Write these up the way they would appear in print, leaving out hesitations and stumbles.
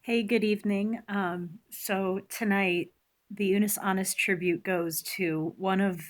Hey, good evening. So tonight, the Unis Honest tribute goes to one of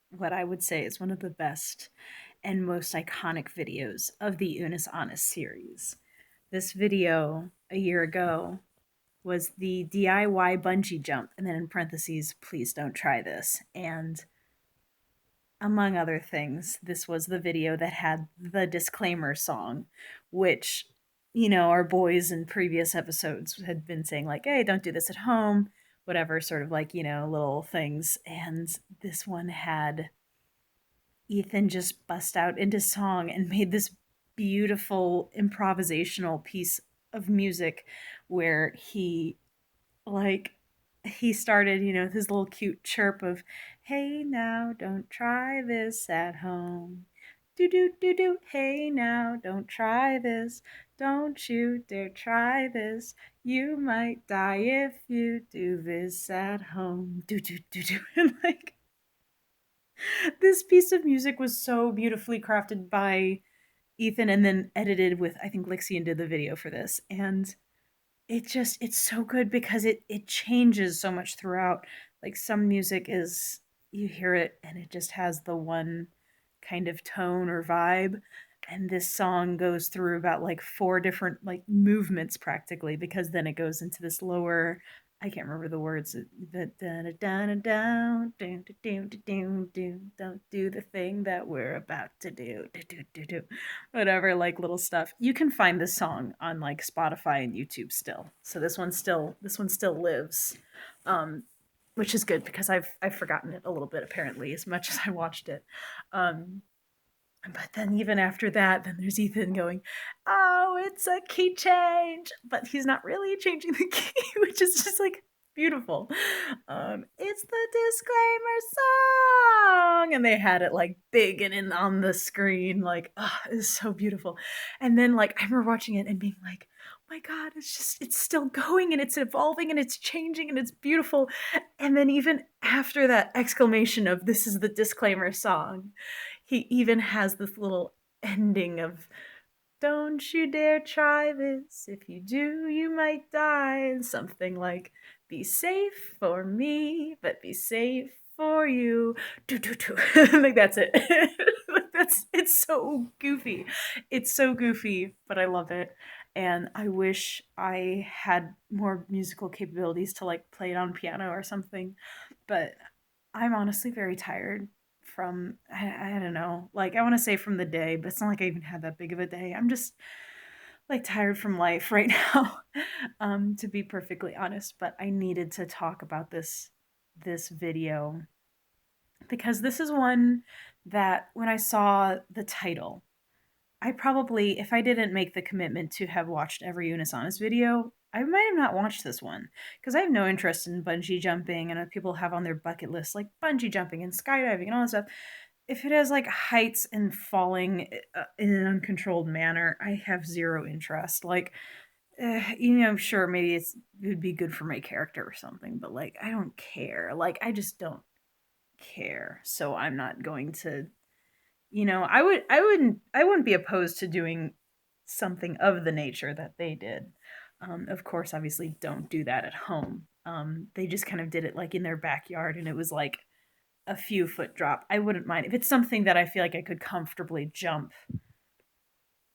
what I would say is one of the best and most iconic videos of the Unis Honest series. This video a year ago was the DIY bungee jump, and then in parentheses, please don't try this. And among other things, this was the video that had the disclaimer song, which, our boys in previous episodes had been saying, like, hey, don't do this at home, whatever, sort of like, little things. And this one had Ethan just bust out into song and made this beautiful improvisational piece of music where like he started, with his little cute chirp of, "Hey now, don't try this at home. Do do do do. Hey now, don't try this. Don't you dare try this. You might die if you do this at home. Do do do do." And like this piece of music was so beautifully crafted by Ethan and then edited with I think Lixian did the video for this. And it's so good because it changes so much throughout. Like some music is you hear it and it just has the one kind of tone or vibe, and this song goes through about like four different like movements practically, because then it goes into this lower, I can't remember the words, the don't do the thing that we're about to do, whatever, like little stuff. You can find this song on like Spotify and YouTube still. So this one still lives. Um which is good because I've forgotten it a little bit apparently as much as I watched it. Um but then even after that, then there's Ethan going, "Oh, it's a key change," but he's not really changing the key, which is just like beautiful. It's the disclaimer song, and they had it like big and in on the screen, like, oh, it's so beautiful. And then like I remember watching it and being like, "Oh my God, it's still going and it's evolving and it's changing and it's beautiful." And then even after that exclamation of "This is the disclaimer song," he even has this little ending of "Don't you dare try this. If you do, you might die." And something like "Be safe for me, but be safe for you." Do do do. Like that's it. Like that's it's so goofy. It's so goofy, but I love it. And I wish I had more musical capabilities to like play it on piano or something. But I'm honestly very tired from I don't know. Like I want to say from the day, but it's not like I even had that big of a day. I'm just like tired from life right now. To be perfectly honest, but I needed to talk about this video because this is one that when I saw the title, I probably, if I didn't make the commitment to have watched every Unisonus video, I might have not watched this one because I have no interest in bungee jumping, and people have on their bucket list like bungee jumping and skydiving and all that stuff. If it has like heights and falling in an uncontrolled manner, I have zero interest. Like, sure, maybe it would be good for my character or something, but like, I don't care. Like, I just don't care. So I'm not going to, I wouldn't be opposed to doing something of the nature that they did. Of course, obviously, don't do that at home. They just kind of did it like in their backyard, and it was like a few foot drop. I wouldn't mind if it's something that I feel like I could comfortably jump,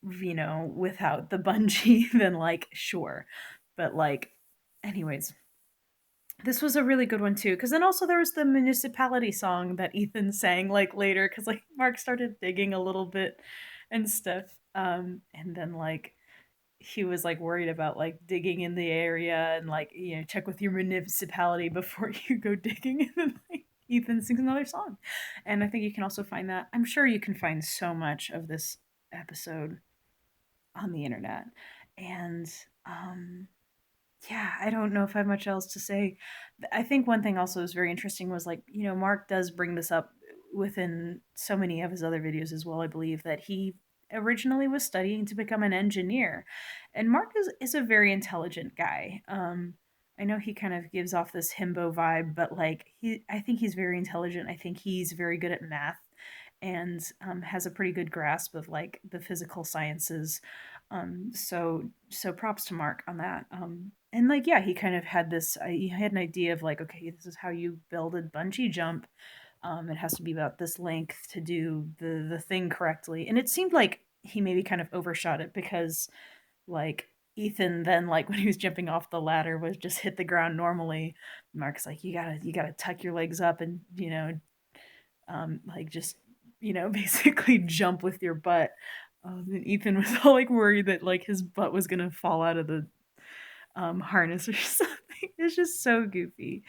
without the bungee. Then like sure, but like, anyways, this was a really good one too, because then also there was the municipality song that Ethan sang like later, because like Mark started digging a little bit and stuff, and then like he was like worried about like digging in the area and like check with your municipality before you go digging, and then like Ethan sings another song. And I think you can also find that, I'm sure you can find so much of this episode on the internet. And yeah, I don't know if I have much else to say. I think one thing also is very interesting was like, Mark does bring this up within so many of his other videos as well, I believe, that he originally was studying to become an engineer. And Mark is a very intelligent guy. I know he kind of gives off this himbo vibe, but like I think he's very intelligent. I think he's very good at math and has a pretty good grasp of like the physical sciences. So props to Mark on that. And like yeah, he kind of had this. He had an idea of like, okay, this is how you build a bungee jump. It has to be about this length to do the thing correctly. And it seemed like he maybe kind of overshot it because like Ethan then like when he was jumping off the ladder was just hit the ground normally. Mark's like you gotta tuck your legs up and like just basically jump with your butt. And Ethan was all like worried that like his butt was gonna fall out of the harness or something. It's just so goofy.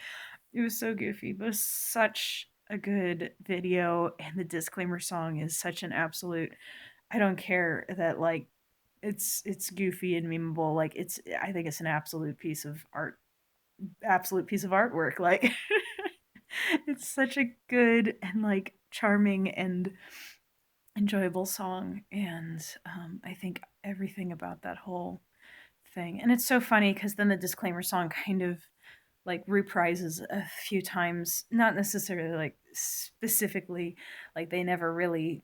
It was so goofy, but it was such a good video, and the disclaimer song is such an absolute. I don't care that like it's goofy and memeable. Like I think it's an absolute piece of art, absolute piece of artwork. Like it's such a good and like charming and enjoyable song, and I think everything about that whole thing. And it's so funny because then the disclaimer song kind of like reprises a few times, not necessarily like specifically, like they never really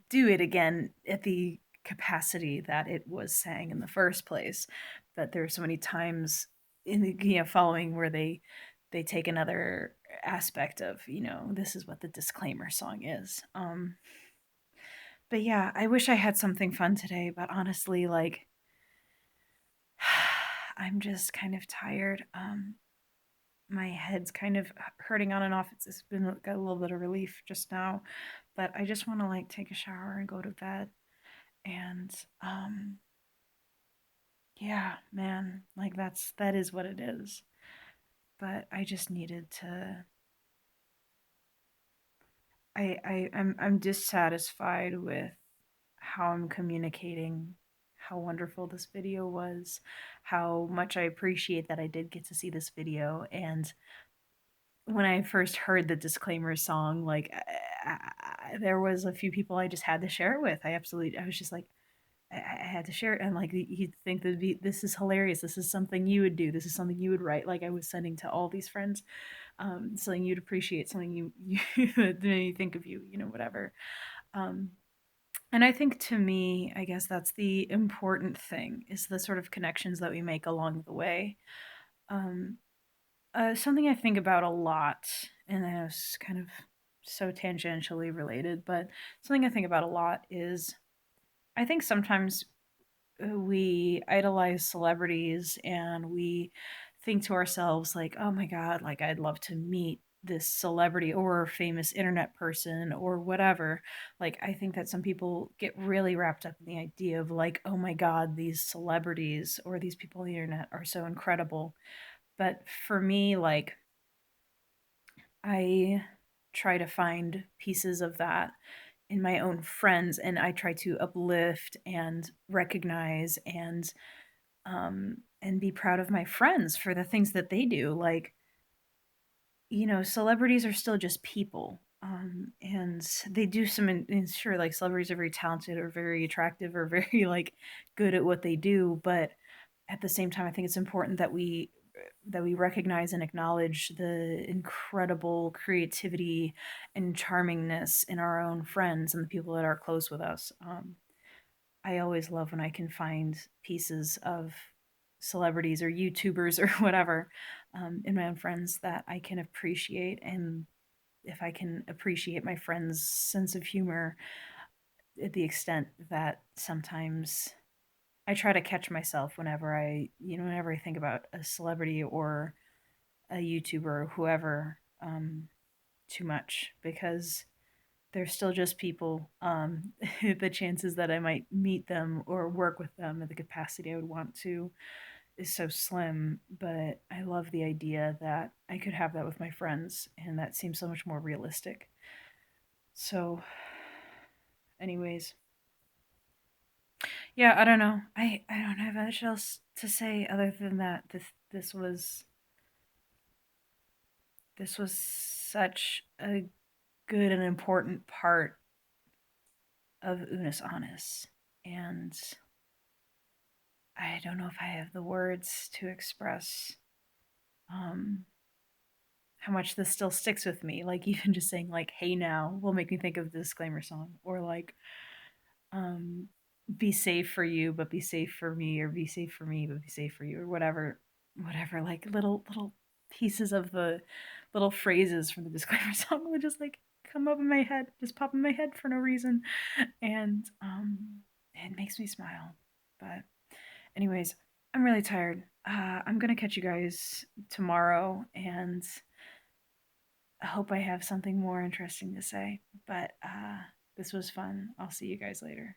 do it again at the capacity that it was sang in the first place. But there are so many times in the following where they take another aspect of this is what the disclaimer song is. But yeah, I wish I had something fun today, but honestly, like I'm just kind of tired. My head's kind of hurting on and off. It's been got a little bit of relief just now, but I just want to like take a shower and go to bed. And yeah, man, like that is what it is. But I just needed to. I'm dissatisfied with how I'm communicating how wonderful this video was, how much I appreciate that I did get to see this video. And when I first heard the disclaimer song, like there was a few people I just had to share it with. I was just like, I had to share it. And like, you'd think that this is hilarious. This is something you would do. This is something you would write. Like I was sending to all these friends, something you'd appreciate, something you that made me think of you, whatever. Um, and I think to me, I guess that's the important thing is the sort of connections that we make along the way. Um, Something I think about a lot, and I know it's kind of so tangentially related, but something I think about a lot is I think sometimes we idolize celebrities and we think to ourselves, like, oh my God, like I'd love to meet this celebrity or famous internet person or whatever. Like, I think that some people get really wrapped up in the idea of, like, oh my God, these celebrities or these people on the internet are so incredible. But for me, like, I try to find pieces of that in my own friends, and I try to uplift and recognize and be proud of my friends for the things that they do. Like, celebrities are still just people. And they do and sure, like celebrities are very talented or very attractive or very like good at what they do, but at the same time, I think it's important that we recognize and acknowledge the incredible creativity and charmingness in our own friends and the people that are close with us. I always love when I can find pieces of celebrities or YouTubers or whatever in my own friends that I can appreciate. And if I can appreciate my friend's sense of humor at the extent that sometimes I try to catch myself whenever I think about a celebrity or a YouTuber or whoever too much because they're still just people. The chances that I might meet them or work with them at the capacity I would want to is so slim. But I love the idea that I could have that with my friends, and that seems so much more realistic. So, anyways, yeah, I don't know. I don't have much else to say other than that. This was such a good and important part of Unis Honest. And I don't know if I have the words to express um, how much this still sticks with me. Like, even just saying, like, hey now will make me think of the disclaimer song. Or, like, um, be safe for you, but be safe for me, or be safe for me, but be safe for you, or whatever. Like little pieces of the little phrases from the disclaimer song would just like come up in my head, just pop in my head for no reason, and it makes me smile. But anyways, I'm really tired. I'm gonna catch you guys tomorrow, and I hope I have something more interesting to say. But this was fun. I'll see you guys later.